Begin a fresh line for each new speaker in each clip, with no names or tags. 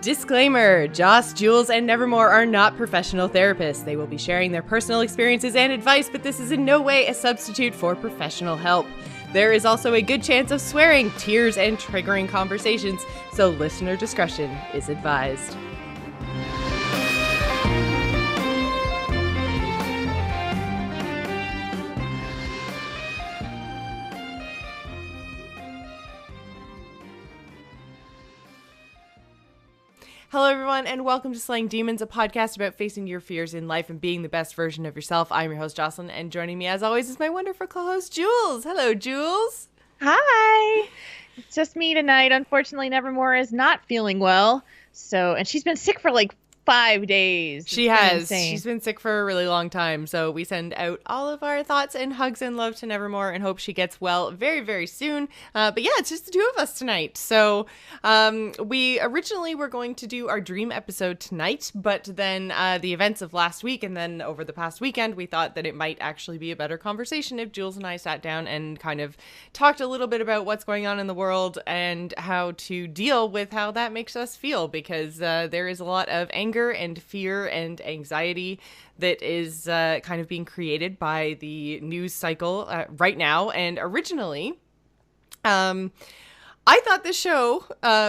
Disclaimer, Joce, Jules, and Nevermore are not professional therapists. They will be sharing their personal experiences and advice, but this is in no way a substitute for professional help. There is also a good chance of swearing, tears, and triggering conversations, so listener discretion is advised. Hello, everyone, and welcome to Slaying Demons, a podcast about facing your fears in life and being the best version of yourself. I'm your host, Jocelyn, and joining me, as always, is my wonderful co-host, Jules. Hello, Jules.
Hi. It's just me tonight. Unfortunately, Nevermore is not feeling well. And she's been sick for like 5 days.
She has. She's been sick for a really long time. So we send out all of our thoughts and hugs and love to Nevermore and hope she gets well very, very soon. But yeah, it's just the two of us tonight. So we originally were going to do our dream episode tonight, but then the events of last week and then over the past weekend, we thought that it might actually be a better conversation if Jules and I sat down and kind of talked a little bit about what's going on in the world and how to deal with how that makes us feel, because there is a lot of anger and fear and anxiety that is kind of being created by the news cycle right now. And originally, I thought this show,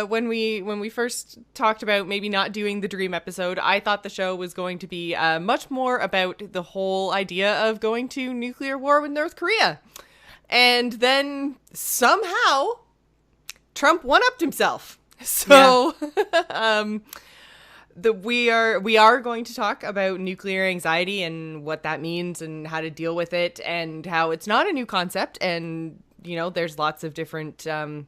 when we first talked about maybe not doing the dream episode, I thought the show was going to be much more about the whole idea of going to nuclear war with North Korea. And then somehow Trump one-upped himself. So yeah. We are going to talk about nuclear anxiety and what that means and how to deal with it and how it's not a new concept. And, you know, there's lots of different kind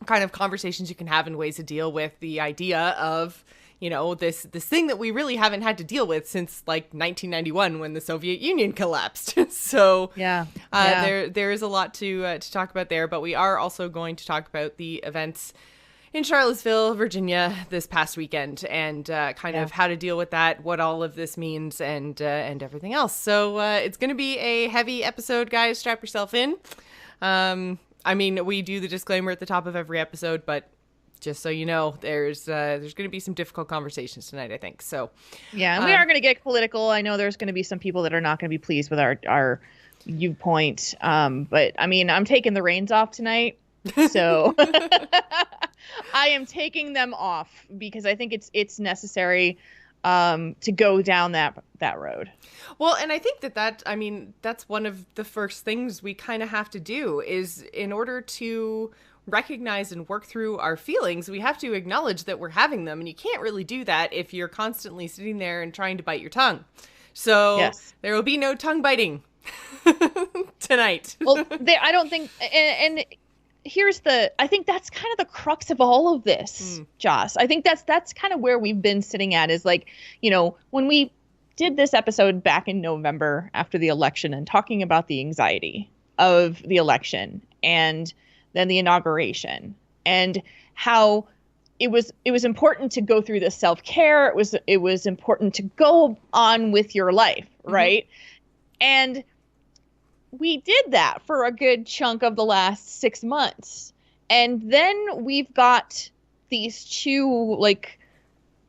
of conversations you can have and ways to deal with the idea of, you know, this thing that we really haven't had to deal with since like 1991 when the Soviet Union collapsed. So there is a lot to talk about there. But we are also going to talk about the events in Charlottesville, Virginia, this past weekend, and kind of how to deal with that, what all of this means, and everything else. So it's going to be a heavy episode, guys. Strap yourself in. I mean, we do the disclaimer at the top of every episode, but just so you know, there's going to be some difficult conversations tonight, I think. So
yeah, and we are going to get political. I know there's going to be some people that are not going to be pleased with our viewpoint, but I mean, I'm taking the reins off tonight, so. I am taking them off because I think it's necessary to go down that road.
Well, and I think that's one of the first things we kind of have to do is, in order to recognize and work through our feelings, we have to acknowledge that we're having them. And you can't really do that if you're constantly sitting there and trying to bite your tongue. So There will be no tongue biting tonight.
Well, I don't think, and I think that's kind of the crux of all of this, Joss. I think that's kind of where we've been sitting at, is like, you know, when we did this episode back in November after the election and talking about the anxiety of the election and then the inauguration and how it was important to go through the self-care. It was important to go on with your life. Right. And we did that for a good chunk of the last 6 months. And then we've got these two like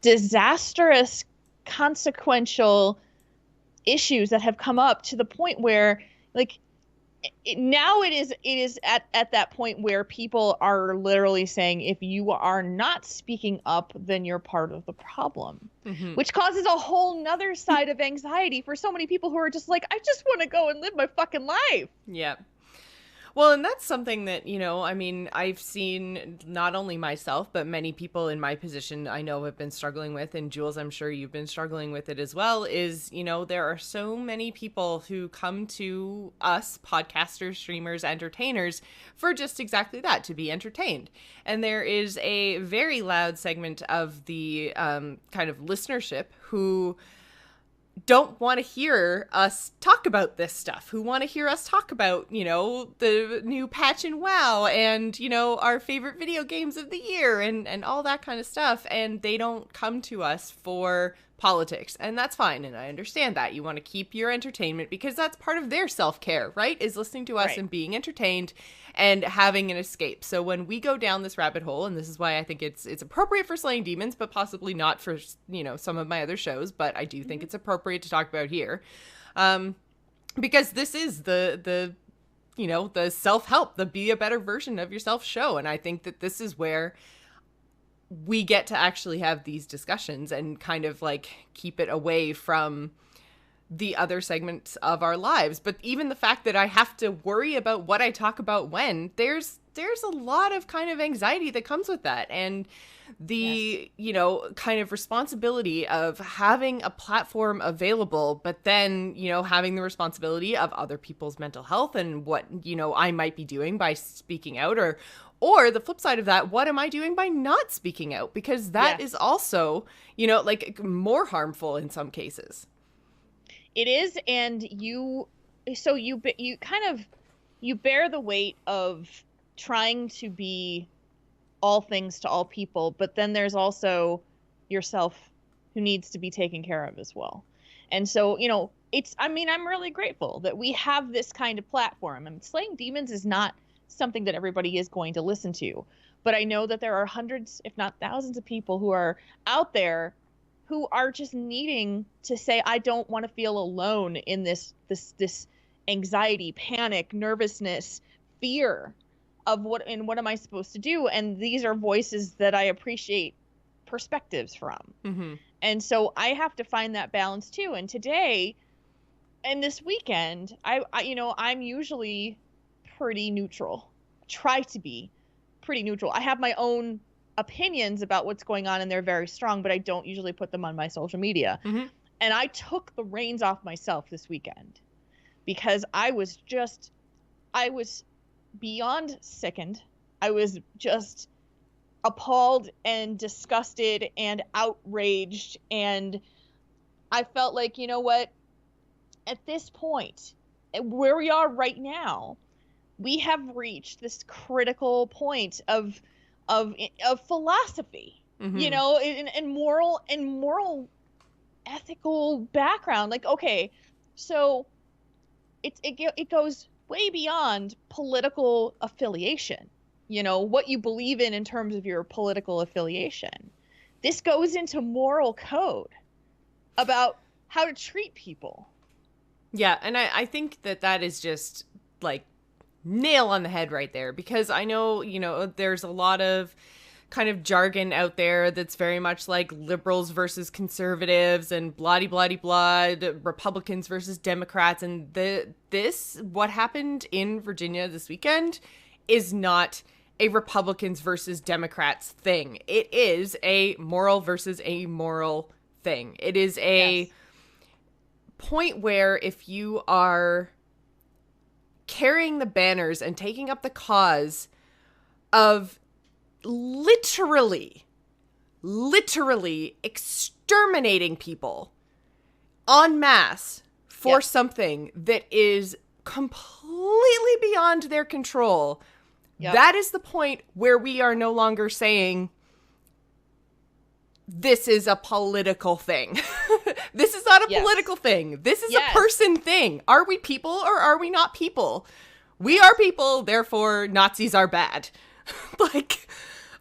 disastrous, consequential issues that have come up to the point where like now it is at that point where people are literally saying, if you are not speaking up, then you're part of the problem, which causes a whole nother side of anxiety for so many people who are just like, I just want to go and live my fucking life.
Yeah. Well, and that's something that, I mean, I've seen not only myself, but many people in my position I know have been struggling with, and Jules, I'm sure you've been struggling with it as well, is, there are so many people who come to us, podcasters, streamers, entertainers, for just exactly that, to be entertained. And there is a very loud segment of the kind of listenership who don't want to hear us talk about this stuff, who want to hear us talk about, the new patch in WoW and, our favorite video games of the year and all that kind of stuff. And they don't come to us for politics. And that's fine. And I understand that. You want to keep your entertainment because that's part of their self-care, right? Is listening to us
Right.
and being entertained and having an escape. So when we go down this rabbit hole, and this is why I think it's appropriate for Slaying Demons, but possibly not for, some of my other shows, but I do think it's appropriate to talk about here. Because this is the self-help, the be a better version of yourself show. And I think that this is where we get to actually have these discussions and kind of like keep it away from the other segments of our lives. But even the fact that I have to worry about what I talk about when, there's a lot of kind of anxiety that comes with that. And the, kind of responsibility of having a platform available, but then, having the responsibility of other people's mental health and what, I might be doing by speaking out, or the flip side of that, what am I doing by not speaking out? Because that is also, more harmful in some cases.
It is, and you bear the weight of trying to be all things to all people, but then there's also yourself who needs to be taken care of as well. And so, I'm really grateful that we have this kind of platform. And Slaying Demons is not something that everybody is going to listen to, but I know that there are hundreds, if not thousands of people who are out there who are just needing to say, I don't want to feel alone in this anxiety, panic, nervousness, fear of what am I supposed to do? And these are voices that I appreciate perspectives from.
Mm-hmm.
And so I have to find that balance too. And today and this weekend, I'm usually pretty neutral. Try to be pretty neutral. I have my own opinions about what's going on and they're very strong, but I don't usually put them on my social media.
Mm-hmm.
And I took the reins off myself this weekend because I was beyond sickened. I was just appalled and disgusted and outraged. And I felt like, you know what? At this point, where we are right now, we have reached this critical point of philosophy,
Mm-hmm.
and moral ethical background. Like, okay, so it goes way beyond political affiliation, what you believe in terms of your political affiliation. This goes into moral code about how to treat people.
Yeah, and I think that is just like nail on the head right there, because I know, there's a lot of kind of jargon out there that's very much like liberals versus conservatives and bloody bloody blood, Republicans versus Democrats, and what happened in Virginia this weekend is not a Republicans versus Democrats thing. It is a moral versus amoral thing. It is a point where if you are carrying the banners and taking up the cause of literally exterminating people en masse for something that is completely beyond their control, that is the point where we are no longer saying this is a political thing. This is not a political thing. This is a person thing. Are we people or are we not people? We are people, therefore Nazis are bad. Like,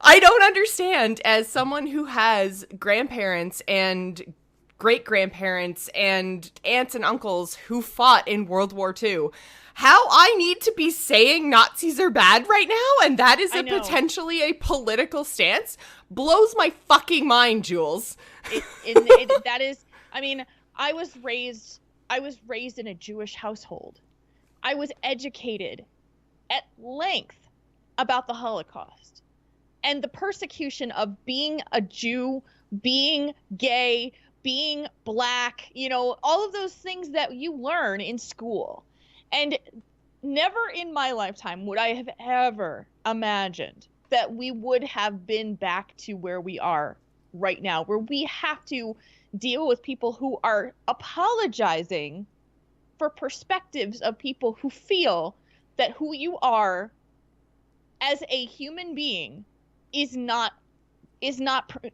I don't understand, as someone who has grandparents and great-grandparents and aunts and uncles who fought in World War II, how I need to be saying Nazis are bad right now, and that is potentially a political stance, blows my fucking mind, Jules.
That is, I was raised in a Jewish household. I was educated at length about the Holocaust and the persecution of being a Jew, being gay, being black, you know, all of those things that you learn in school. And never in my lifetime would I have ever imagined that we would have been back to where we are right now, where we have to deal with people who are apologizing for perspectives of people who feel that who you are as a human being is not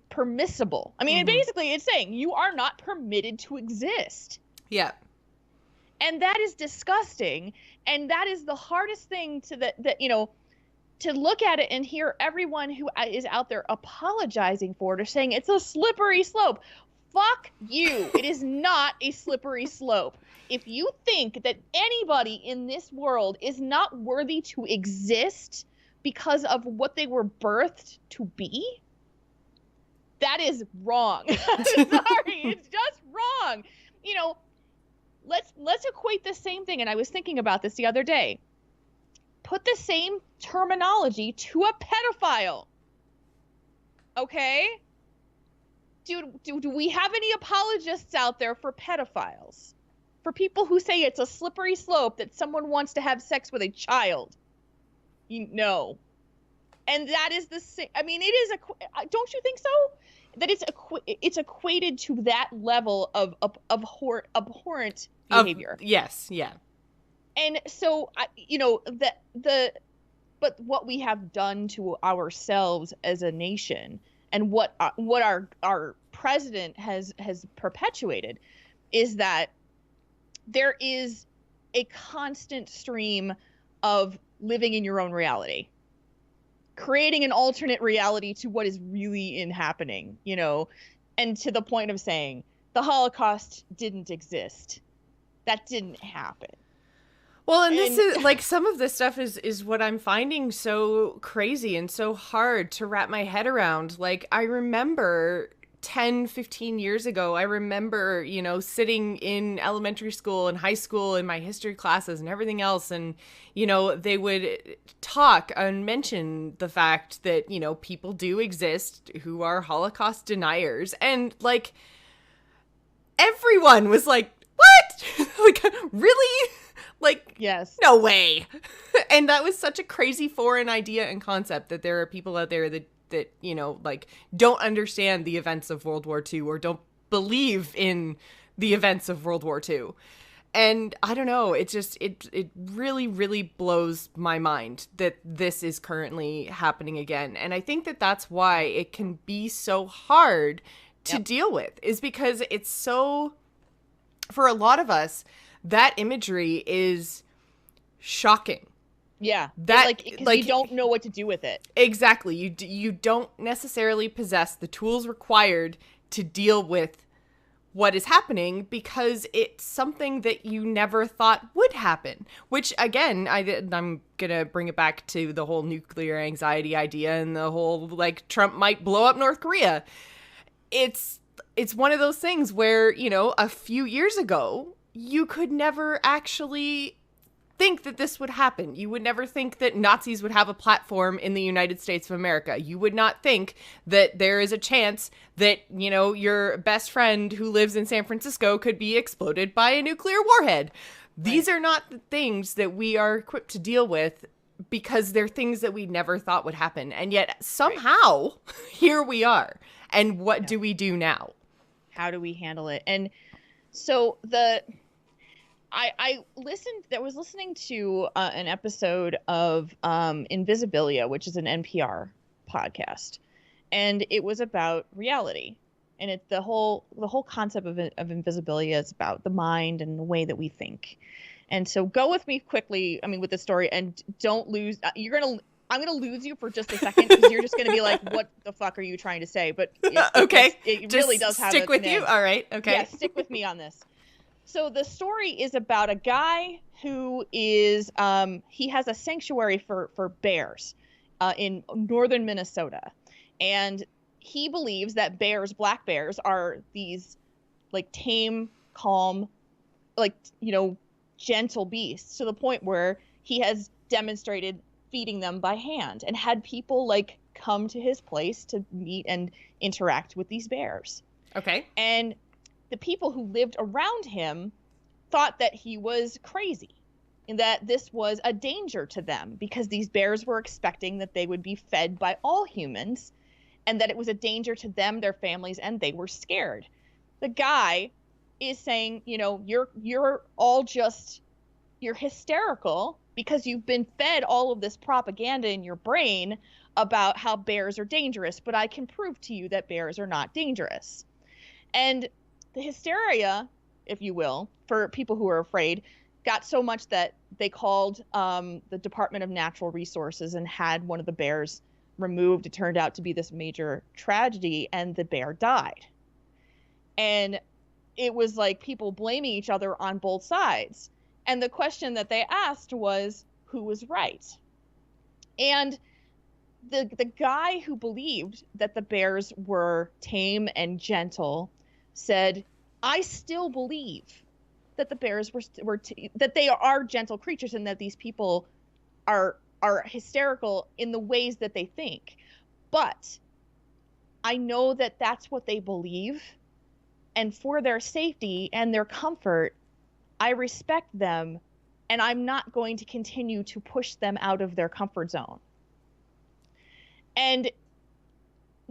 permissible. I mean, basically it's saying you are not permitted to exist.
Yeah.
And that is disgusting. And that is the hardest thing that you know, to look at it and hear everyone who is out there apologizing for it or saying it's a slippery slope. Fuck you. It is not a slippery slope. If you think that anybody in this world is not worthy to exist because of what they were birthed to be, that is wrong. Sorry, it's just wrong. You know, let's equate the same thing, and I was thinking about this the other day. Put the same terminology to a pedophile. Okay? Do we have any apologists out there for pedophiles? For people who say it's a slippery slope that someone wants to have sex with a child? No. And that is the same. I mean, it is don't you think so? That it's equated to that level of abhorrent behavior.
Yes, yeah.
And so, you know, but what we have done to ourselves as a nation, and what our president has perpetuated, is that there is a constant stream of living in your own reality, creating an alternate reality to what is really happening, you know, and to the point of saying the Holocaust didn't exist. That didn't happen.
Well, and this is like, some of this stuff is what I'm finding so crazy and so hard to wrap my head around. Like, I remember 10, 15 years ago, I remember, you know, sitting in elementary school and high school in my history classes and everything else. And, you know, they would talk and mention the fact that, you know, people do exist who are Holocaust deniers. And like, everyone was like, what? Like, really? Like,
yes.
No way. And that was such a crazy foreign idea and concept, that there are people out there that, you know, like, don't understand the events of World War II, or don't believe in the events of World War II. And I don't know, it just, it really, really blows my mind that this is currently happening again. And I think that that's why it can be so hard to deal with, is because it's so, for a lot of us, that imagery is shocking.
Yeah, like you don't know what to do with it.
Exactly. You don't necessarily possess the tools required to deal with what is happening, because it's something that you never thought would happen. Which, again, I'm gonna bring it back to the whole nuclear anxiety idea and the whole, like, Trump might blow up North Korea. It's one of those things where, you know, a few years ago, you could never actually think that this would happen. You would never think that Nazis would have a platform in the United States of America. You would not think that there is a chance that, you know, your best friend who lives in San Francisco could be exploded by a nuclear warhead. These are not the things that we are equipped to deal with, because they're things that we never thought would happen. And yet somehow here we are. And what do we do now?
How do we handle it? And so I was listening to an episode of Invisibilia, which is an NPR podcast, and it was about reality. And the whole concept of Invisibilia is about the mind and the way that we think. And so go with me quickly, I mean, with the story, and don't lose. I'm gonna lose you for just a second, because you're just gonna be like, "What the fuck are you trying to say?" But
okay,
it really does have
stick with you. All right, okay,
yeah, stick with me on this. So the story is about a guy who is he has a sanctuary for bears in northern Minnesota, and he believes that black bears, are these like tame, calm, like, you know, gentle beasts, to the point where he has demonstrated feeding them by hand and had people like come to his place to meet and interact with these bears.
Okay.
And the people who lived around him thought that he was crazy and that this was a danger to them because these bears were expecting that they would be fed by all humans and that it was a danger to them, their families, and they were scared. The guy is saying, you know, you're all just, you're hysterical because you've been fed all of this propaganda in your brain about how bears are dangerous, but I can prove to you that bears are not dangerous. And the hysteria, if you will, for people who are afraid, got so much that they called the Department of Natural Resources and had one of the bears removed. It turned out to be this major tragedy, and the bear died. And it was like people blaming each other on both sides. And the question that they asked was, who was right? And the guy who believed that the bears were tame and gentle said, I still believe that the bears that they are gentle creatures and that these people are hysterical in the ways that they think. But I know that that's what they believe. And for their safety and their comfort, I respect them, and I'm not going to continue to push them out of their comfort zone. And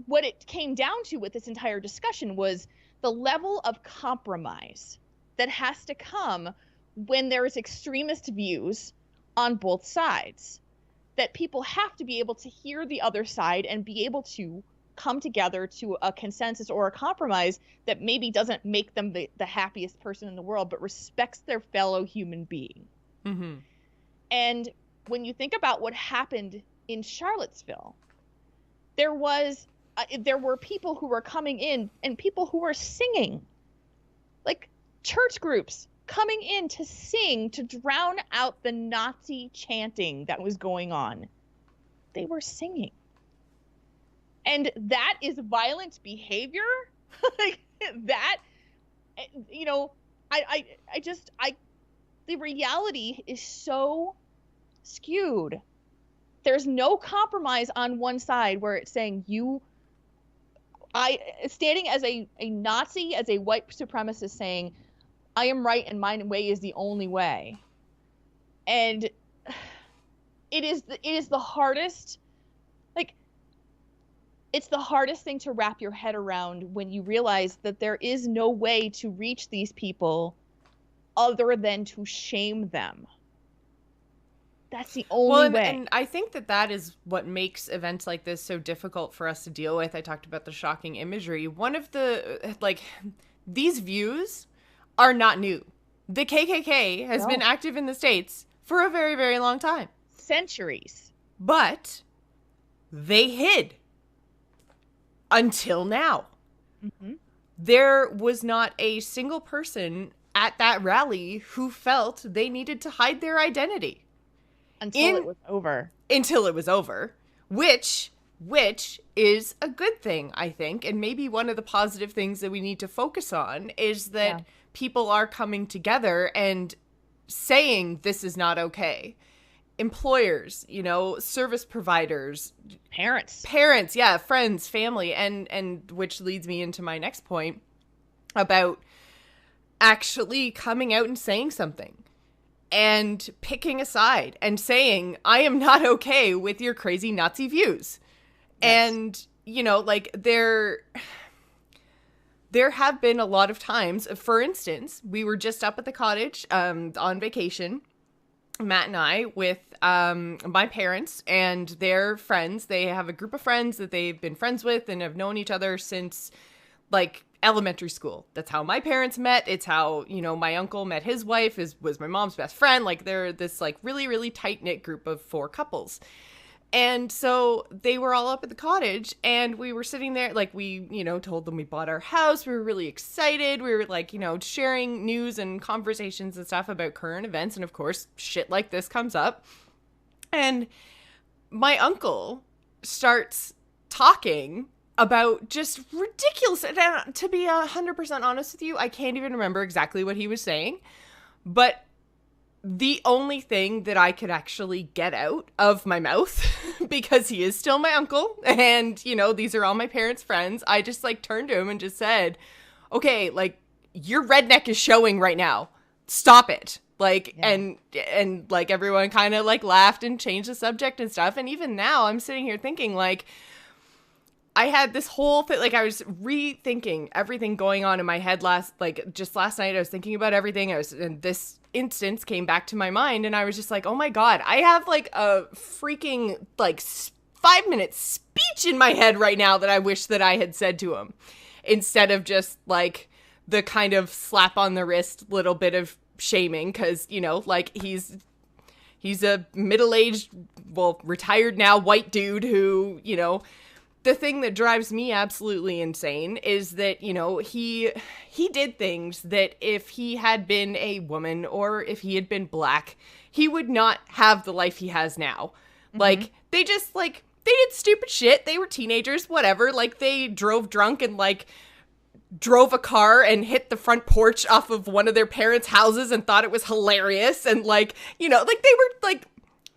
what it came down to with this entire discussion was the level of compromise that has to come when there is extremist views on both sides. That people have to be able to hear the other side and be able to come together to a consensus or a compromise that maybe doesn't make them the happiest person in the world, but respects their fellow human being.
Mm-hmm.
And when you think about what happened in Charlottesville, there were people who were coming in and people who were singing, like church groups coming in to sing to drown out the Nazi chanting that was going on. They were singing. And that is violent behavior. Like that, you know, the reality is so skewed. There's no compromise on one side where it's saying standing as a Nazi, as a white supremacist saying, I am right and my way is the only way. And it is the hardest, like, it's the hardest thing to wrap your head around when you realize that there is no way to reach these people other than to shame them. That's the only way.
And I think that is what makes events like this so difficult for us to deal with. I talked about the shocking imagery. One of the, like, these views are not new. The KKK has been active in the States for a very, very long time.
Centuries.
But they hid until now.
Mm-hmm.
There was not a single person at that rally who felt they needed to hide their identity.
Until it was over.
Until it was over, which is a good thing, I think. And maybe one of the positive things that we need to focus on is that people are coming together and saying this is not okay. Employers, you know, service providers,
parents,
yeah, friends, family, and which leads me into my next point about actually coming out and saying something. And picking a side and saying, I am not okay with your crazy Nazi views. Yes. And, you know, like there have been a lot of times, for instance, we were just up at the cottage on vacation, Matt and I, with my parents and their friends. They have a group of friends that they've been friends with and have known each other since, like, elementary school. That's how my parents met. It's how, you know, my uncle met his wife, was my mom's best friend. Like, they're this, like, really, really tight-knit group of 4 couples. And so they were all up at the cottage, and we were sitting there, like, we, you know, told them we bought our house. We were really excited. We were, like, you know, sharing news and conversations and stuff about current events. And, of course, shit like this comes up. And my uncle starts talking about just ridiculous, and to be 100% honest with you, I can't even remember exactly what he was saying, but the only thing that I could actually get out of my mouth, because he is still my uncle, and, you know, these are all my parents' friends, I just, like, turned to him and just said, okay, like, your redneck is showing right now. Stop it. Like, yeah. and like, everyone kind of, like, laughed and changed the subject and stuff, and even now, I'm sitting here thinking, like, I had this whole thing, like, I was rethinking everything going on in my head just last night. I was thinking about everything. And this instance came back to my mind, and I was just like, oh my God, I have, like, a freaking, like, 5-minute speech in my head right now that I wish that I had said to him, instead of just, like, the kind of slap on the wrist little bit of shaming, because, you know, like, he's a middle-aged, well, retired now white dude who, you know, the thing that drives me absolutely insane is that, you know, he did things that if he had been a woman or if he had been black, he would not have the life he has now. Mm-hmm. Like, they did stupid shit. They were teenagers, whatever. Like, they drove drunk and, like, drove a car and hit the front porch off of one of their parents' houses and thought it was hilarious. And, like, you know, like, they were, like,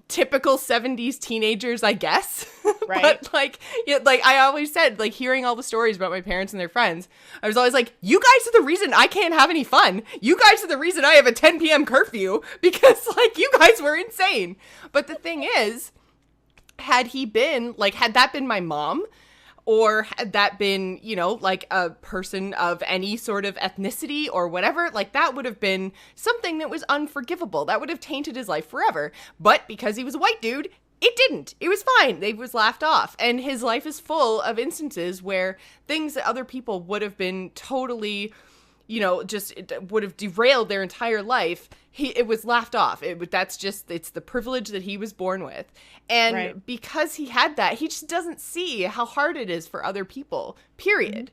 typical 70s teenagers, I guess. Right. But, like, yeah, like, I always said, like, hearing all the stories about my parents and their friends, I was always like, you guys are the reason I can't have any fun. You guys are the reason I have a 10 p.m. curfew, because, like, you guys were insane. But the thing is, had that been my mom, or had that been, you know, like, a person of any sort of ethnicity or whatever, like, that would have been something that was unforgivable. That would have tainted his life forever. But because he was a white dude, it didn't. It was fine. It was laughed off. And his life is full of instances where things that other people would have been totally, you know, just it would have derailed their entire life. It was laughed off. It's the privilege that he was born with. And right. Because he had that, he just doesn't see how hard it is for other people, period.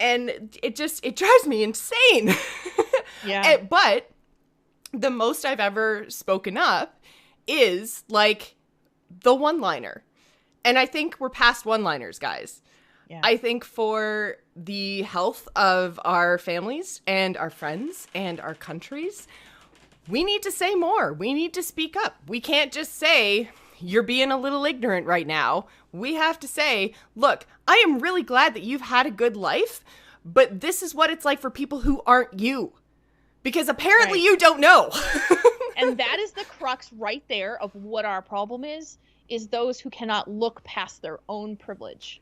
Mm-hmm. And it drives me insane. Yeah. But the most I've ever spoken up is, like, the one-liner. And I think we're past one-liners, guys. Yeah. I think for the health of our families and our friends and our countries, we need to say more. We need to speak up. We can't just say, you're being a little ignorant right now. We have to say, look, I am really glad that you've had a good life, but this is what it's like for people who aren't you. Because apparently right. You don't know.
And that is the crux right there of what our problem is those who cannot look past their own privilege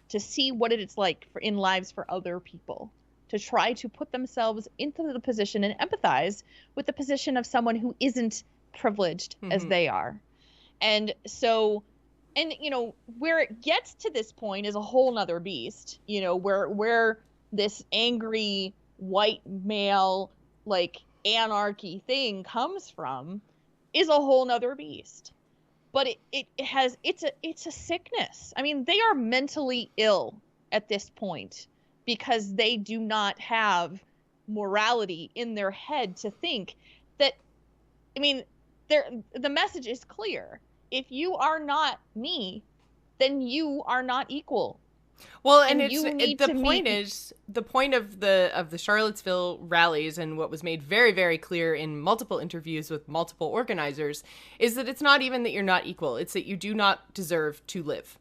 to see what it's like in lives for other people, to try to put themselves into the position and empathize with the position of someone who isn't privileged mm-hmm. as they are. And so, and, you know, where it gets to this point is a whole nother beast, you know, where this angry white male, like, anarchy thing comes from is a whole nother beast. But it's a sickness. I mean, they are mentally ill at this point because they do not have morality in their head to think that, I mean, the message is clear. If you are not me, then you are not equal.
Well, and the point of the Charlottesville rallies, and what was made very, very clear in multiple interviews with multiple organizers, is that it's not even that you're not equal. It's that you do not deserve to live.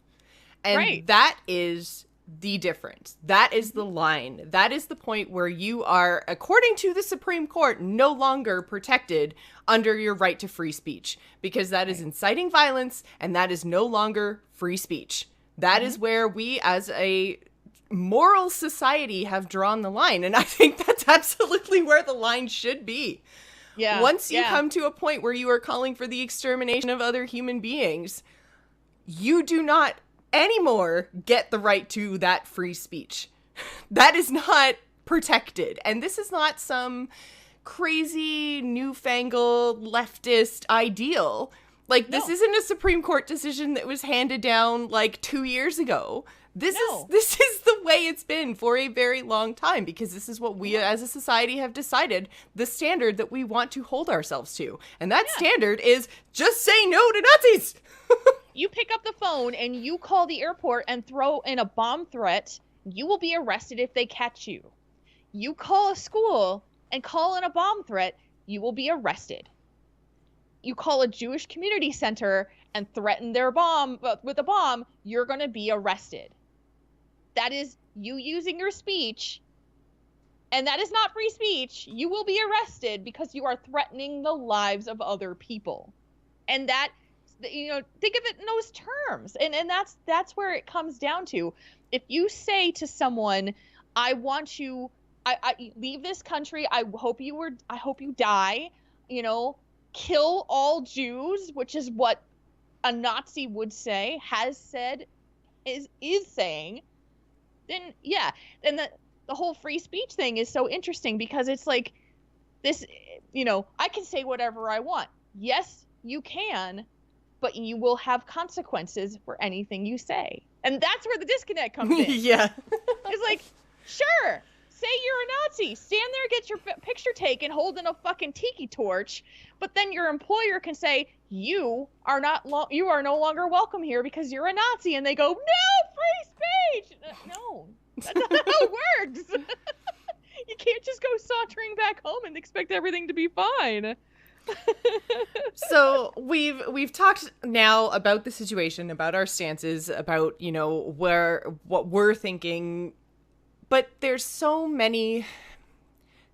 And right. That is the difference. That is the line. That is the point where you are, according to the Supreme Court, no longer protected under your right to free speech, because that is inciting violence, and that is no longer free speech. That mm-hmm. is where we, as a moral society, have drawn the line. And I think that's absolutely where the line should be. Yeah. Once you come to a point where you are calling for the extermination of other human beings, you do not anymore get the right to that free speech. That is not protected. And this is not some crazy, newfangled leftist ideal. Like, this isn't a Supreme Court decision that was handed down, like, 2 years ago. This is the way it's been for a very long time, because this is what we as a society have decided, the standard that we want to hold ourselves to. And that standard is just say no to Nazis.
You pick up the phone and you call the airport and throw in a bomb threat, you will be arrested if they catch you. You call a school and call in a bomb threat, you will be arrested. you call a Jewish community center and threaten their bomb with a bomb, you're going to be arrested. That is you using your speech, and that is not free speech. You will be arrested because you are threatening the lives of other people. And that, you know, think of it in those terms. And that's where it comes down to. If you say to someone, I want you, I leave this country, I hope you die, you know, kill all Jews, which is what a Nazi would say, has said, is saying, then yeah. And the whole free speech thing is so interesting because it's like this, you know, I can say whatever I want. Yes, you can, but you will have consequences for anything you say. And that's where the disconnect comes in.
Yeah.
It's like, sure, say you're a Nazi, stand there, get your picture taken holding a fucking tiki torch, but then your employer can say, you are no longer welcome here because you're a Nazi, and they go, no, free speech. No, that's not how it works. You can't just go sauntering back home and expect everything to be fine.
So we've talked now about the situation, about our stances, about, you know, what we're thinking, but there's so many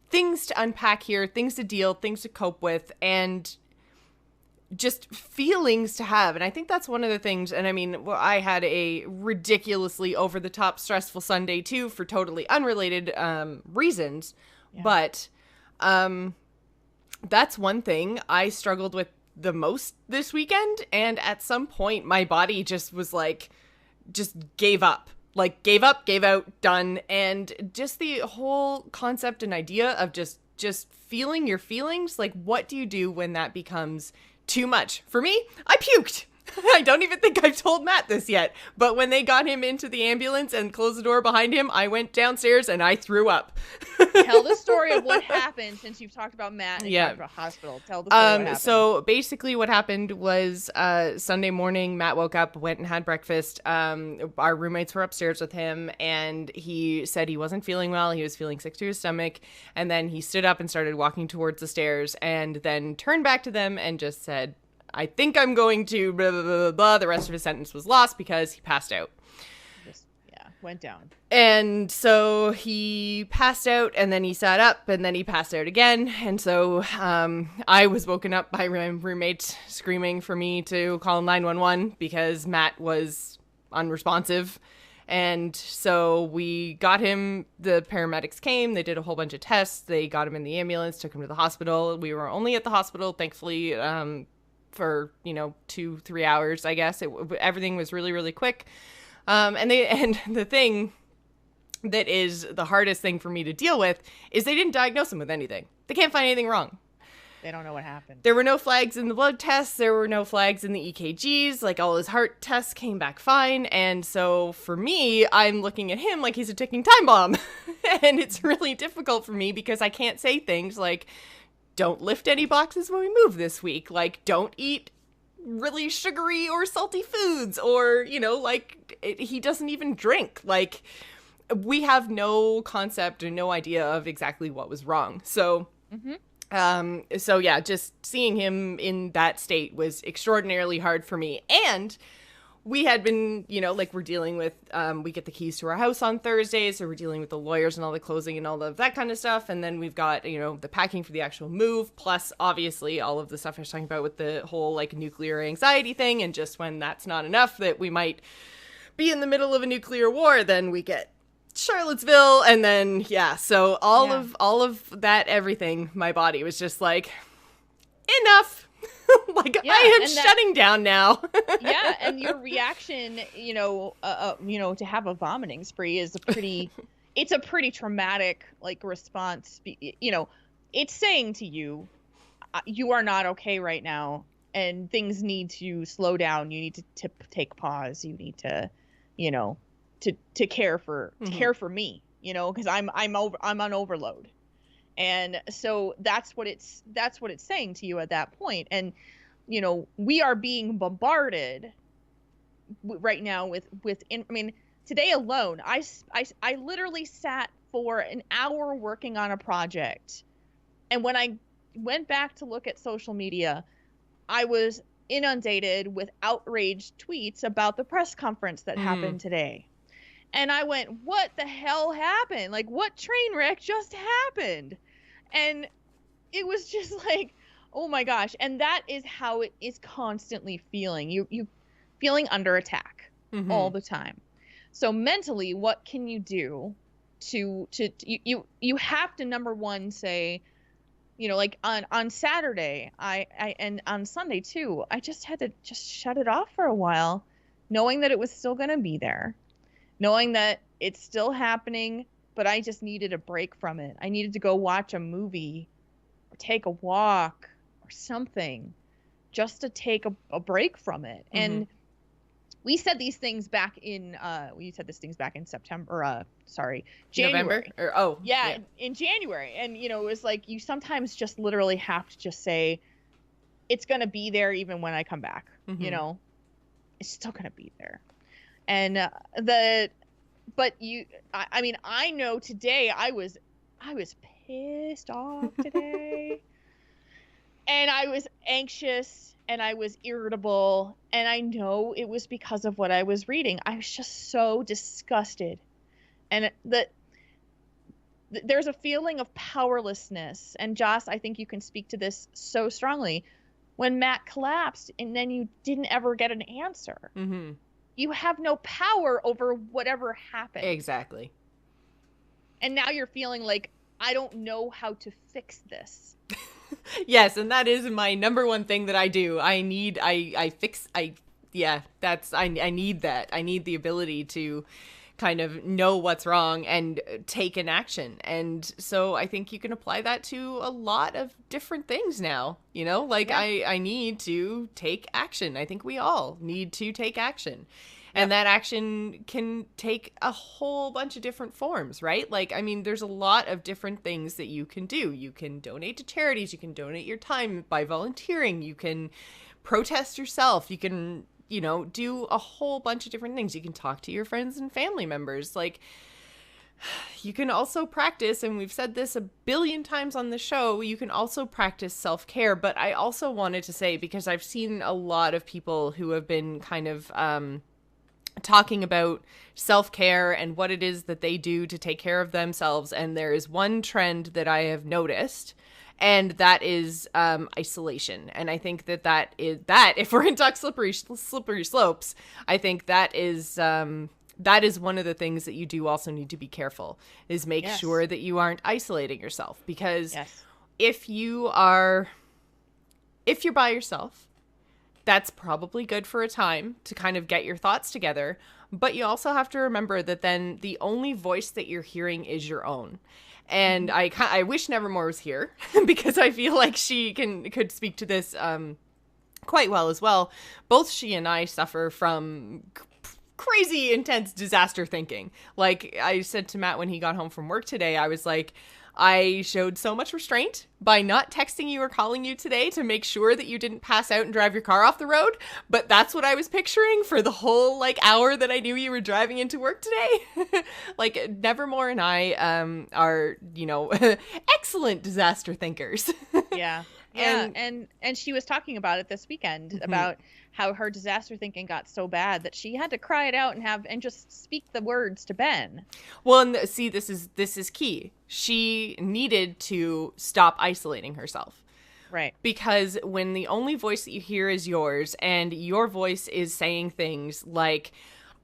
things to unpack here, things to cope with, and just feelings to have. And I think that's one of the things. And I mean, well, I had a ridiculously over the top stressful Sunday too, for totally unrelated reasons. Yeah. But that's one thing I struggled with the most this weekend. And at some point my body just was like, just gave up, gave out, done. And just the whole concept and idea of just feeling your feelings. Like, what do you do when that becomes too much? For me, I puked. I don't even think I've told Matt this yet, but when they got him into the ambulance and closed the door behind him, I went downstairs and I threw up.
Tell the story of what happened, since you've talked about Matt and talked about hospital. Tell the story what happened.
So basically what happened was Sunday morning, Matt woke up, went and had breakfast. Our roommates were upstairs with him, and he said he wasn't feeling well. He was feeling sick to his stomach. And then he stood up and started walking towards the stairs, and then turned back to them and just said, I think I'm going to blah, blah, blah, blah. The rest of his sentence was lost because he passed out.
Went down.
And so he passed out, and then he sat up, and then he passed out again. And so I was woken up by my roommate screaming for me to call 911 because Matt was unresponsive. And so we got him, the paramedics came, they did a whole bunch of tests, they got him in the ambulance, took him to the hospital. We were only at the hospital, thankfully, for, 2-3 hours, I guess. Everything was really, really quick. And the thing that is the hardest thing for me to deal with is they didn't diagnose him with anything. They can't find anything wrong.
They don't know what happened.
There were no flags in the blood tests. There were no flags in the EKGs. All his heart tests came back fine. And so for me, I'm looking at him like he's a ticking time bomb. And it's really difficult for me because I can't say things like, don't lift any boxes when we move this week. Don't eat really sugary or salty foods, or, he doesn't even drink. We have no concept or no idea of exactly what was wrong. So, so yeah, just seeing him in that state was extraordinarily hard for me. And we had been, we're dealing with, we get the keys to our house on Thursday, so we're dealing with the lawyers and all the closing and all of that kind of stuff. And then we've got, the packing for the actual move, plus obviously all of the stuff I was talking about with the whole nuclear anxiety thing. And just when that's not enough, that we might be in the middle of a nuclear war, then we get Charlottesville. And then, so all of that, everything, my body was just like, enough. I am shutting down now.
Yeah, and your reaction, to have a vomiting spree is it's a pretty traumatic response. It's saying to you, you are not okay right now, and things need to slow down. You need to take pause. You need to, to care for me, because I'm on overload. And so that's what it's saying to you at that point. And, we are being bombarded right now with, today alone, I literally sat for an hour working on a project. And when I went back to look at social media, I was inundated with outraged tweets about the press conference that happened today. And I went, what the hell happened? Like, what train wreck just happened? And it was just like, oh my gosh. And that is how it is constantly feeling. You feeling under attack all the time. So mentally, what can you do to you have to, number one, say, you know, like on Saturday, I and on Sunday too, I just had to just shut it off for a while, knowing that it was still going to be there, knowing that it's still happening, but I just needed a break from it. I needed to go watch a movie or take a walk or something just to take a break from it. And we said these things back in September, January.
November?
Yeah, in January. And, you know, it was like, you sometimes just literally have to just say, it's going to be there even when I come back. You know, it's still going to be there. And I mean, I know today I was pissed off today. And I was anxious and I was irritable, and I know it was because of what I was reading. I was just so disgusted. And there's a feeling of powerlessness. And Joss, I think you can speak to this so strongly. When Matt collapsed and then you didn't ever get an answer, you have no power over whatever happened.
Exactly.
And now you're feeling like, I don't know how to fix this.
Yes, and that is my number one thing that I do. I need that. I need the ability to kind of know what's wrong and take an action. And so I think you can apply that to a lot of different things now, you know, like I need to take action. I think we all need to take action. And that action can take a whole bunch of different forms, right? Like, I mean, there's a lot of different things that you can do. You can donate to charities. You can donate your time by volunteering. You can protest yourself. You can, you know, do a whole bunch of different things. You can talk to your friends and family members. Like, you can also practice, and we've said this a billion times on the show, you can also practice self-care. But I also wanted to say, because I've seen a lot of people who have been kind of talking about self-care and what it is that they do to take care of themselves. And there is one trend that I have noticed, and that is isolation. And I think that if we're into slippery slopes, I think that is one of the things that you do also need to be careful, is make sure that you aren't isolating yourself. Because if you're by yourself, that's probably good for a time to kind of get your thoughts together. But you also have to remember that then the only voice that you're hearing is your own. And I wish Nevermore was here because I feel like she could speak to this quite well as well. Both she and I suffer from crazy intense disaster thinking. Like I said to Matt when he got home from work today, I was like, I showed so much restraint by not texting you or calling you today to make sure that you didn't pass out and drive your car off the road. But that's what I was picturing for the whole hour that I knew you were driving into work today. Like Nevermore and I are, you know, excellent disaster thinkers.
Yeah. Yeah, and she was talking about it this weekend about how her disaster thinking got so bad that she had to cry it out and just speak the words to Ben.
Well, and see, this is key. She needed to stop isolating herself.
Right.
Because when the only voice that you hear is yours, and your voice is saying things like,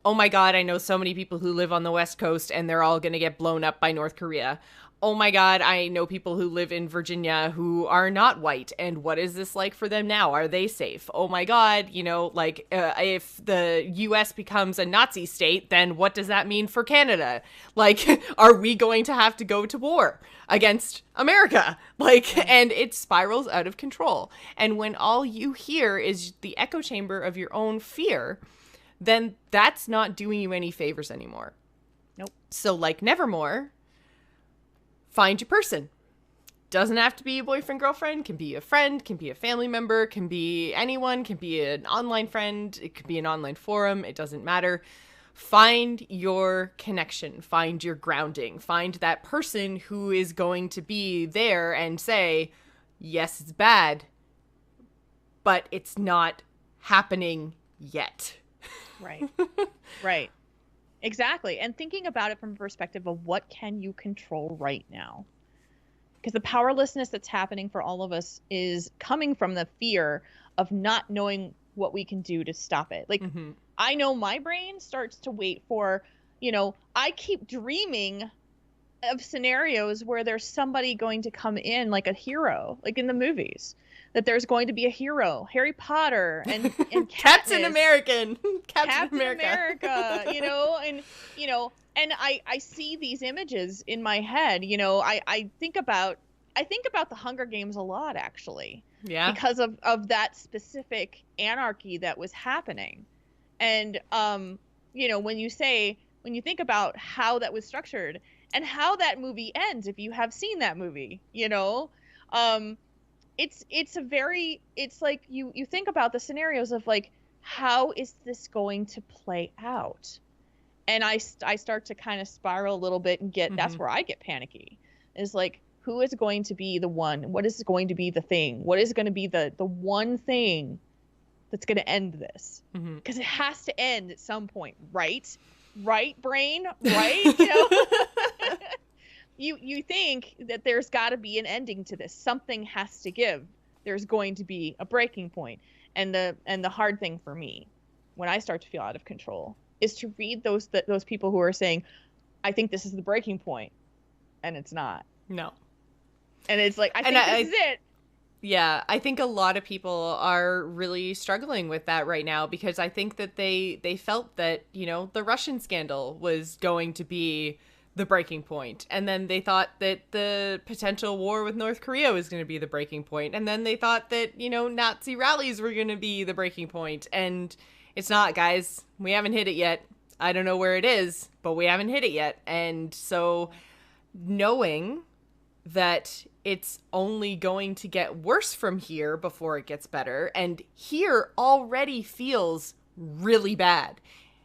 oh my God, I know so many people who live on the West Coast and they're all going to get blown up by North Korea. Oh my God, I know people who live in Virginia who are not white. And what is this like for them now? Are they safe? Oh my God, you know, like if the US becomes a Nazi state, then what does that mean for Canada? Like, are we going to have to go to war against America? Like, and it spirals out of control. And when all you hear is the echo chamber of your own fear, then that's not doing you any favors anymore.
Nope.
So like Nevermore, find your person. Doesn't have to be a boyfriend, girlfriend, can be a friend, can be a family member, can be anyone, can be an online friend, it could be an online forum, it doesn't matter. Find your connection, find your grounding, find that person who is going to be there and say, yes, it's bad, but it's not happening yet.
Right. Right. Exactly. And thinking about it from a perspective of what can you control right now? Because the powerlessness that's happening for all of us is coming from the fear of not knowing what we can do to stop it. Like, I know my brain starts to wait for, I keep dreaming of scenarios where there's somebody going to come in like a hero, like in the movies, that there's going to be a hero, Harry Potter and
Captain America,
and I see these images in my head. I think about the Hunger Games a lot, actually.
Yeah.
Because of that specific anarchy that was happening. And when you think about how that was structured and how that movie ends, if you have seen that movie, it's like you think about the scenarios of like, how is this going to play out? And I start to kind of spiral a little bit and that's where I get panicky, is like, who is going to be the one? What is going to be the thing? What is going to be the one thing that's going to end this? Because it has to end at some point, right? Right, brain? Right? You think that there's got to be an ending to this. Something has to give. There's going to be a breaking point. And the hard thing for me, when I start to feel out of control, is to read those people who are saying, I think this is the breaking point, and it's not.
No.
And it's like, I think this is it.
Yeah, I think a lot of people are really struggling with that right now, because I think that they felt that, the Russian scandal was going to be the breaking point. And then they thought that the potential war with North Korea was going to be the breaking point. And then they thought that, Nazi rallies were going to be the breaking point. And it's not, guys. We haven't hit it yet. I don't know where it is, but we haven't hit it yet. And so knowing that it's only going to get worse from here before it gets better, and here already feels really bad.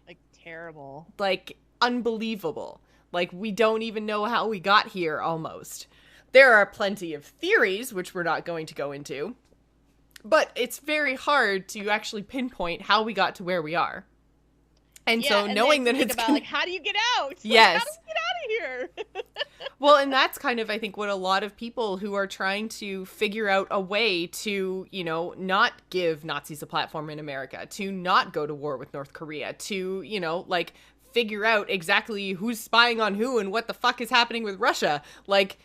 Like terrible.
Like unbelievable. Like we don't even know how we got here almost. There are plenty of theories, which we're not going to go into, but it's very hard to actually pinpoint how we got to where we are. And so knowing that it's
about, like, how do you get out?
Yes.
How do you get out of here?
Well, and that's kind of, I think, what a lot of people who are trying to figure out a way to, not give Nazis a platform in America, to not go to war with North Korea, to, figure out exactly who's spying on who and what the fuck is happening with Russia. Like,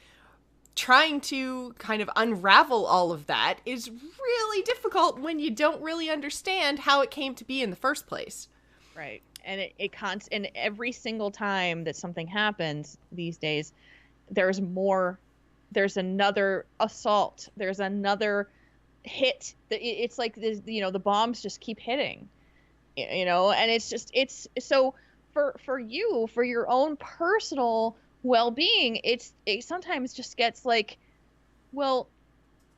trying to kind of unravel all of that is really difficult when you don't really understand how it came to be in the first place.
Right. And and every single time that something happens these days, there's there's another assault, there's another hit. It's like, the bombs just keep hitting, and it's so for you, for your own personal well-being, it sometimes just gets like, well,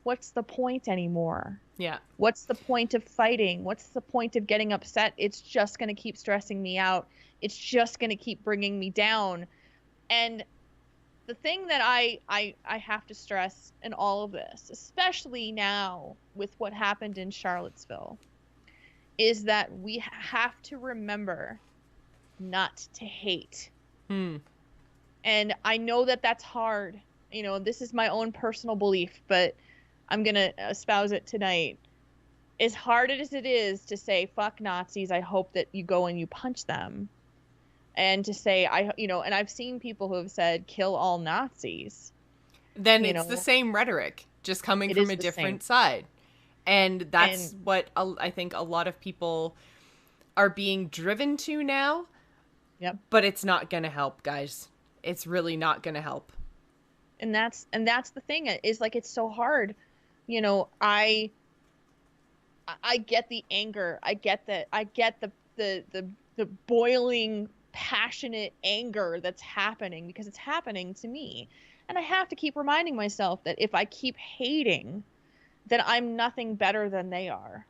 what's the point anymore?
Yeah.
What's the point of fighting? What's the point of getting upset? It's just going to keep stressing me out. It's just going to keep bringing me down. And the thing that I have to stress in all of this, especially now with what happened in Charlottesville, is that we have to remember not to hate. And I know that that's hard. This is my own personal belief, but I'm going to espouse it tonight. As hard as it is to say, fuck Nazis, I hope that you go and you punch them. And to say, and I've seen people who have said, kill all Nazis.
Then it's the same rhetoric, just coming from a different side. And that's what I think a lot of people are being driven to now.
Yep.
But it's not going to help, guys. It's really not going to help.
And that's the thing, is like, it's so hard. I get the anger. I get the boiling, passionate anger that's happening, because it's happening to me. And I have to keep reminding myself that if I keep hating, then I'm nothing better than they are.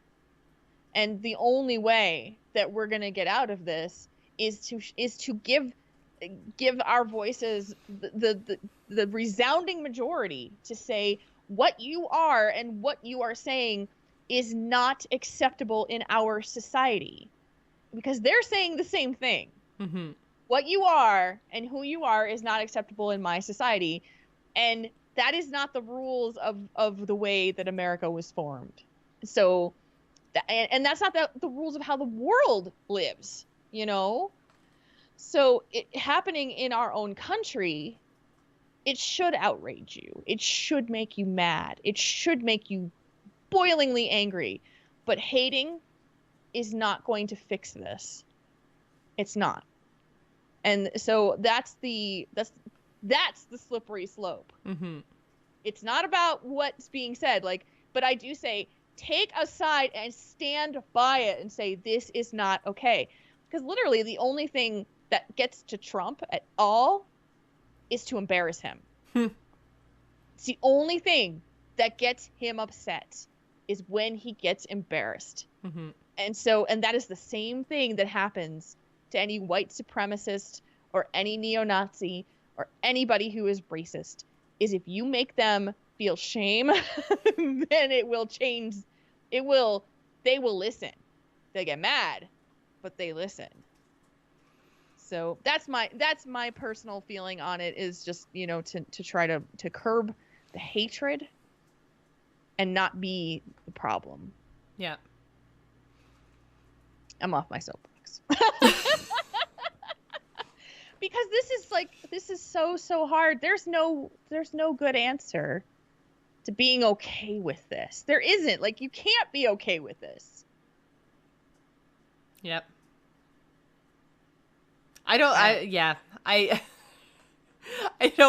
And the only way that we're going to get out of this is to give our voices the resounding majority to say what you are and what you are saying is not acceptable in our society, because they're saying the same thing.
Mm-hmm.
What you are and who you are is not acceptable in my society. And that is not the rules of the way that America was formed. So, and that's not the rules of how the world lives, you know? So it happening in our own country, it should outrage you. It should make you mad. It should make you boilingly angry. But hating is not going to fix this. It's not. And so that's the slippery slope.
Mm-hmm.
It's not about what's being said, like, but I do say, take a side and stand by it and say, this is not okay. Because literally the only thing that gets to Trump at all is to embarrass him. It's the only thing that gets him upset is when he gets embarrassed.
Mm-hmm.
And that is the same thing that happens to any white supremacist or any neo-Nazi or anybody who is racist, is if you make them feel shame, then it will change. They will listen. They get mad, but they listen. So that's my personal feeling on it, is just, you know, to try to curb the hatred and not be the problem.
Yeah.
I'm off my soapbox. Because this is so hard. There's no good answer to being okay with this. There isn't. Like, you can't be okay with this.
Yep. I don't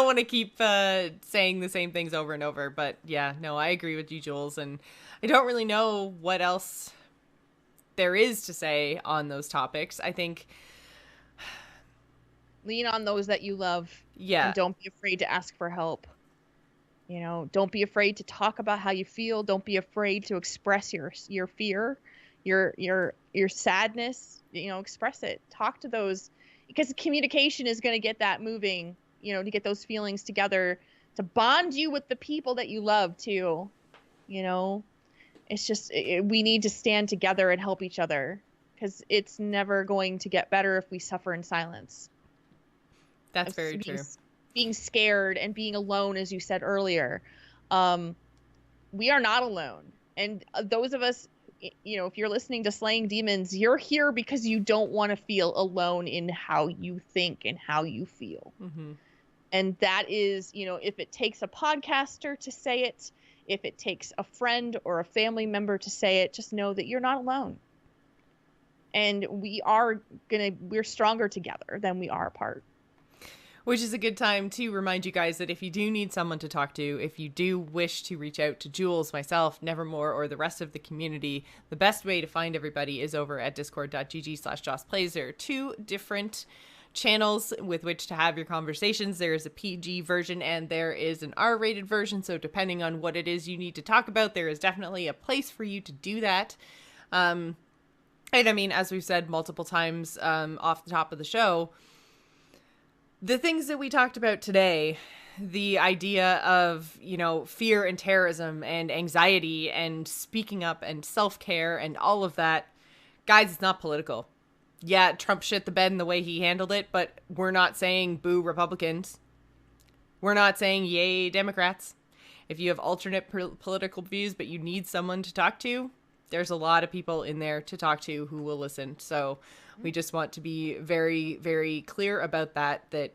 want to keep saying the same things over and over, but yeah, no, I agree with you, Jules, and I don't really know what else there is to say on those topics. I think
lean on those that you love.
Yeah.
And don't be afraid to ask for help. You know, don't be afraid to talk about how you feel. Don't be afraid to express your fear, your sadness. You know, express it. Talk to those, because communication is going to get that moving, you know, to get those feelings together, to bond you with the people that you love too. You know, it's just, we need to stand together and help each other, because it's never going to get better if we suffer in silence.
That's very true.
Being scared and being alone, as you said earlier. We are not alone. And those of us, you know, if you're listening to Slaying Demons, you're here because you don't want to feel alone in how you think and how you feel.
Mm-hmm.
And that is, you know, if it takes a podcaster to say it, if it takes a friend or a family member to say it, just know that you're not alone. And we're stronger together than we are apart.
Which is a good time to remind you guys that if you do need someone to talk to, if you do wish to reach out to Jules, myself, Nevermore, or the rest of the community, the best way to find everybody is over at discord.gg/JossPlays. There are 2 different channels with which to have your conversations. There is a PG version and there is an R-rated version. So depending on what it is you need to talk about, there is definitely a place for you to do that. And I mean, as we've said multiple times off the top of the show, the things that we talked about today, the idea of, you know, fear and terrorism and anxiety and speaking up and self-care and all of that, guys, it's not political. Yeah, Trump shit the bed in the way he handled it, but we're not saying boo Republicans. We're not saying yay Democrats. If you have alternate political views, but you need someone to talk to, there's a lot of people in there to talk to who will listen. So we just want to be very, very clear about that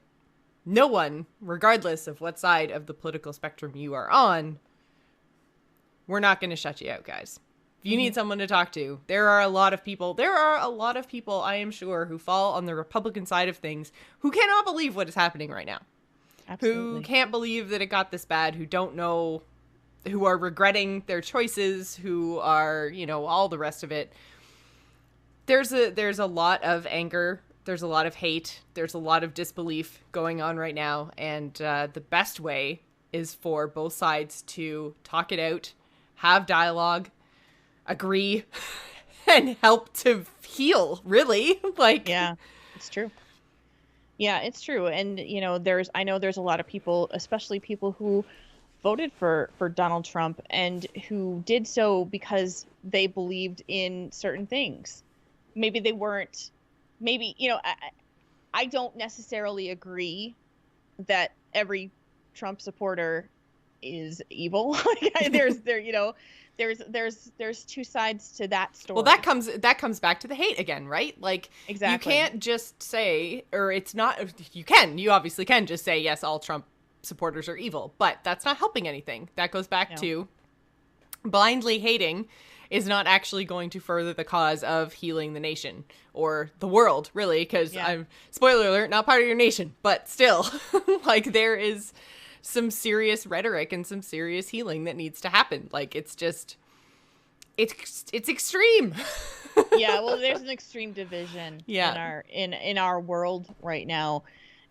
no one, regardless of what side of the political spectrum you are on, we're not going to shut you out, guys. If you need someone to talk to, there are a lot of people, I am sure, who fall on the Republican side of things, who cannot believe what is happening right now.
Absolutely.
Who can't believe that it got this bad, who don't know, who are regretting their choices, who are, you know, all the rest of it. There's a lot of anger. There's a lot of hate. There's a lot of disbelief going on right now. And the best way is for both sides to talk it out, have dialogue, agree, and help to heal, really.
Yeah, it's true. Yeah, it's true. And, you know, I know there's a lot of people, especially people who voted for Donald Trump and who did so because they believed in certain things. Maybe they weren't, maybe, I don't necessarily agree that every Trump supporter is evil. There's two sides to that story.
Well, that comes back to the hate again, right? Like,
exactly.
You can't just say, or it's not, you obviously can just say, yes, all Trump supporters are evil, but that's not helping anything. That goes back to blindly hating is not actually going to further the cause of healing the nation or the world, really, because I'm, spoiler alert, not part of your nation, but still, like, there is some serious rhetoric and some serious healing that needs to happen. Like, it's just, it's extreme.
Yeah, well, there's an extreme division in our world right now,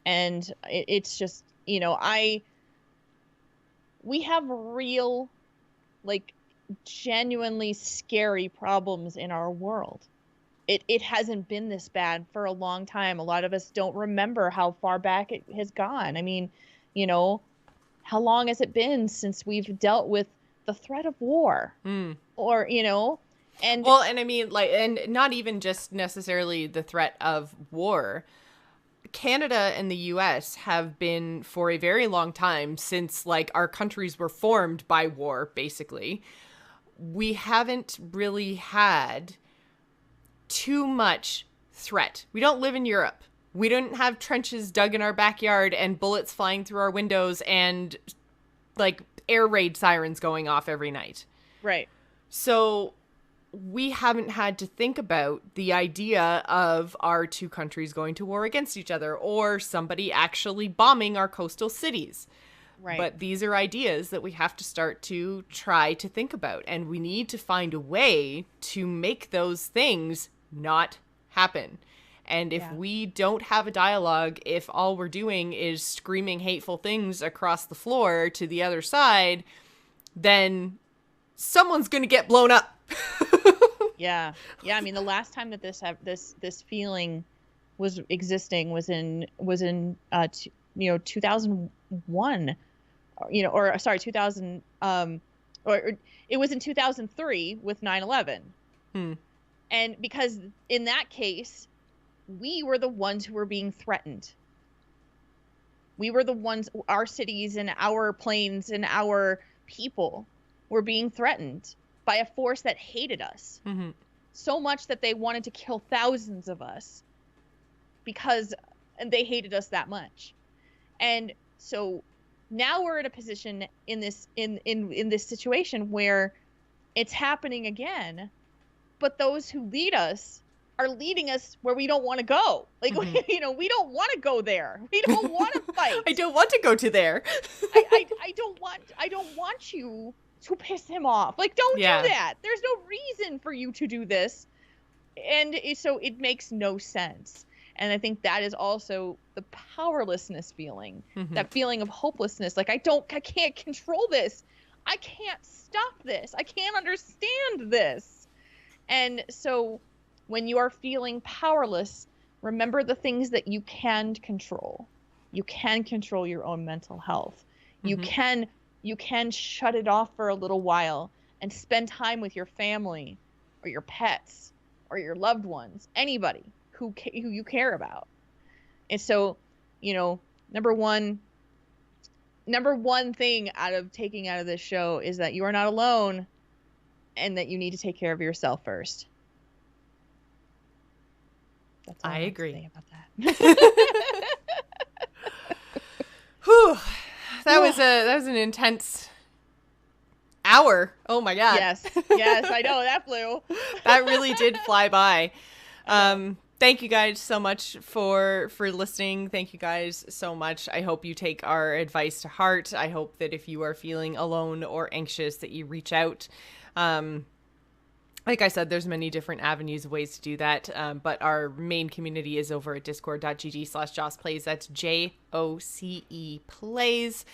and it's just, we have real, like, genuinely scary problems in our world. It hasn't been this bad for a long time. A lot of us don't remember how far back it has gone. I mean, how long has it been since we've dealt with the threat of war? Or, and
well, and I mean, like, and not even just necessarily the threat of war. Canada and the US have been for a very long time, since, like, our countries were formed by war, basically. We haven't really had too much threat. We don't live in Europe. We don't have trenches dug in our backyard and bullets flying through our windows and, like, air raid sirens going off every night.
Right.
So we haven't had to think about the idea of our two countries going to war against each other or somebody actually bombing our coastal cities.
Right.
But these are ideas that we have to start to try to think about, and we need to find a way to make those things not happen. And if we don't have a dialogue, if all we're doing is screaming hateful things across the floor to the other side, then someone's going to get blown up.
Yeah. I mean, the last time that this feeling was existing was in 2001, or sorry, 2000, or it was in 2003 with 9/11. And because in that case, we were the ones who were being threatened. We were the ones, our cities and our planes and our people were being threatened by a force that hated us so much that they wanted to kill thousands of us because they hated us that much. And so now we're in a position in this situation where it's happening again, but those who lead us are leading us where we don't want to go. Like, we don't want to go there. We don't want to fight.
I don't want to go to there.
I don't want you to piss him off. Like, don't do that. There's no reason for you to do this. And so it makes no sense. And I think that is also the powerlessness feeling, that feeling of hopelessness. Like, I can't control this. I can't stop this. I can't understand this. And so when you are feeling powerless, remember the things that you can control. You can control your own mental health. You can shut it off for a little while and spend time with your family or your pets or your loved ones, anybody who you care about. And so, number one thing taking out of this show is that you are not alone and that you need to take care of yourself first. That's all I agree. Say about that.
Whew. That was an intense hour. Oh my God.
Yes, I know, that flew.
That really did fly by. Thank you guys so much for listening. Thank you guys so much. I hope you take our advice to heart. I hope that if you are feeling alone or anxious that you reach out. Like I said, there's many different avenues of ways to do that. But our main community is over at discord.gg/JocePlays. That's JOCE Plays.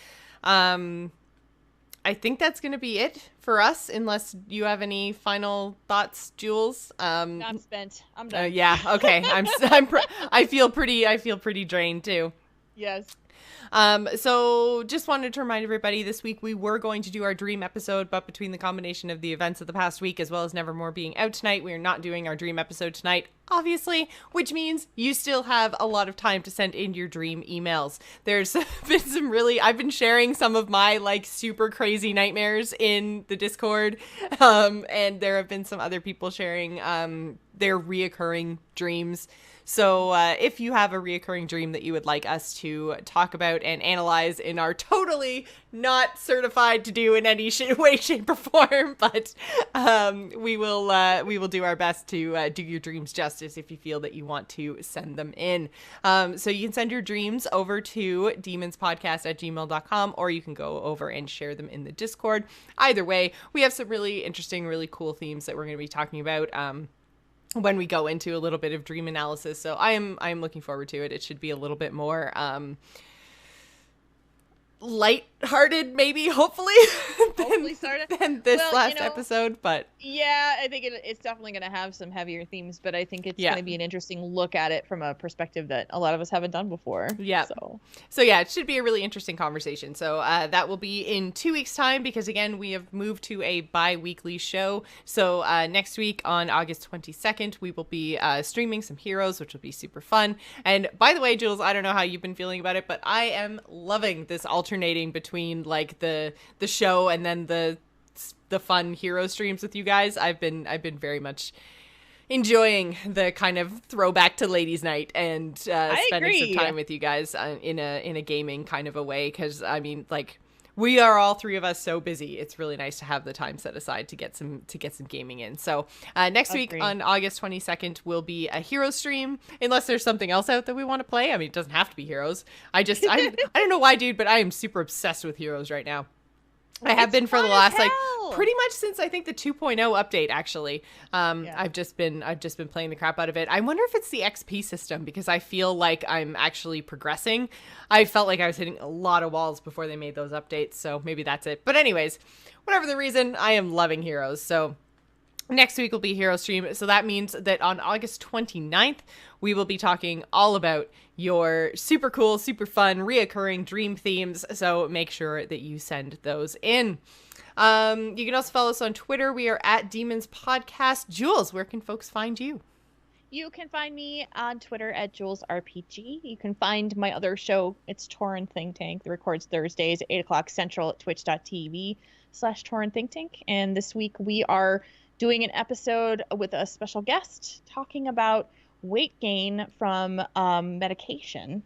I think that's going to be it for us, unless you have any final thoughts, Jules.
I'm spent. I'm done.
Yeah. Okay. I feel pretty drained too.
Yes.
So just wanted to remind everybody this week we were going to do our dream episode, but between the combination of the events of the past week as well as Nevermore being out tonight, we are not doing our dream episode tonight, obviously, which means you still have a lot of time to send in your dream emails. There's been some I've been sharing some of my like super crazy nightmares in the Discord, and there have been some other people sharing their reoccurring dreams. So if you have a reoccurring dream that you would like us to talk about and analyze in our totally not certified to do in any way, shape, or form, but we will do our best to do your dreams justice if you feel that you want to send them in. So you can send your dreams over to demonspodcast@gmail.com, or you can go over and share them in the Discord. Either way, we have some really interesting, really cool themes that we're going to be talking about when we go into a little bit of dream analysis. So I am looking forward to it. It should be a little bit more light-hearted, maybe, hopefully, than this last episode. But
yeah, I think it's definitely going to have some heavier themes, but I think it's going to be an interesting look at it from a perspective that a lot of us haven't done before.
Yeah. So yeah, it should be a really interesting conversation. So that will be in 2 weeks' time, because again, we have moved to a bi-weekly show. So next week on August 22nd, we will be streaming some Heroes, which will be super fun. And by the way, Jules, I don't know how you've been feeling about it, but I am loving this alternating between like the show and then the fun hero streams with you guys. I've been very much enjoying the kind of throwback to ladies' night and spending some time with you guys in a gaming kind of a way, because I mean, like, we are all three of us so busy. It's really nice to have the time set aside to get some gaming in. So next week on August 22nd will be a hero stream, unless there's something else out that we want to play. I mean, it doesn't have to be Heroes. I don't know why, dude, but I am super obsessed with Heroes right now. I have been for the last pretty much since I think the 2.0 update, actually. I've just been playing the crap out of it. I wonder if it's the XP system, because I feel like I'm actually progressing. I felt like I was hitting a lot of walls before they made those updates, so maybe that's it. But anyways, whatever the reason, I am loving Heroes. So next week will be Hero Stream. So that means that on August 29th, we will be talking all about your super cool, super fun, reoccurring dream themes. So make sure that you send those in. You can also follow us on Twitter. We are at Demons Podcast. Jules, where can folks find you?
You can find me on Twitter at JulesRPG. You can find my other show. It's Tauren Think Tank. That records Thursdays at 8 o'clock Central at twitch.tv/Tauren Think Tank. And this week we are doing an episode with a special guest talking about weight gain from medication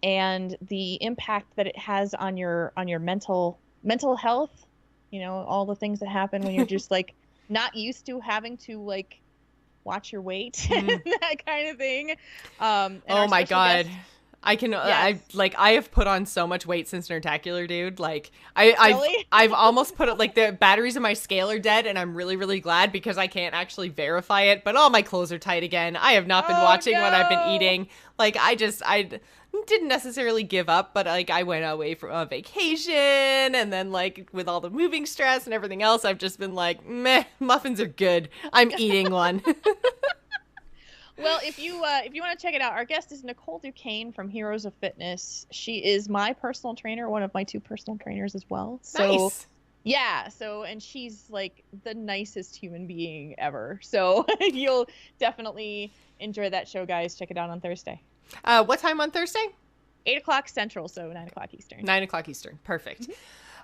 and the impact that it has on your mental health. You know, all the things that happen when you're just like not used to having to like watch your weight and that kind of thing.
Oh my God. I can, yes. I have put on so much weight since Nerdtacular, dude. Like, I've almost put it, like, the batteries in my scale are dead, and I'm really, really glad, because I can't actually verify it, but all my clothes are tight again. I have not been watching what I've been eating. Like, I didn't necessarily give up, but, like, I went away from a vacation, and then, like, with all the moving stress and everything else, I've just been like, meh, muffins are good. I'm eating one.
Well, if you want to check it out, our guest is Nicole Duquesne from Heroes of Fitness. She is my personal trainer, one of my 2 personal trainers as well. So, nice. Yeah. So, and she's like the nicest human being ever. So you'll definitely enjoy that show, guys. Check it out on Thursday.
What time on Thursday?
8 o'clock Central, so 9 o'clock Eastern.
9 o'clock Eastern. Perfect.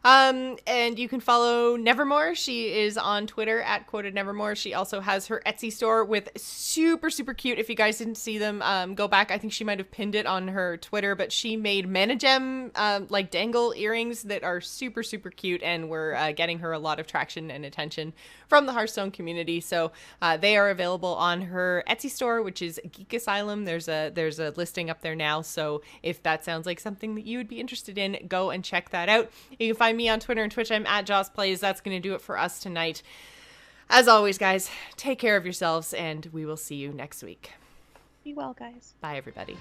And you can follow Nevermore. She is on Twitter at Quoted Nevermore. She also has her Etsy store with super, super cute. If you guys didn't see them, go back. I think she might have pinned it on her Twitter, but she made Managem, like dangle earrings that are super, super cute. And we're getting her a lot of traction and attention from the Hearthstone community. So they are available on her Etsy store, which is Geek Asylum. There's a listing up there now. So if that sounds like something that you would be interested in, go and check that out. You can find me on Twitter and Twitch. I'm at Joss Plays. That's going to do it for us tonight. As always, guys, take care of yourselves, and we will see you next week.
Be well, guys.
Bye, everybody.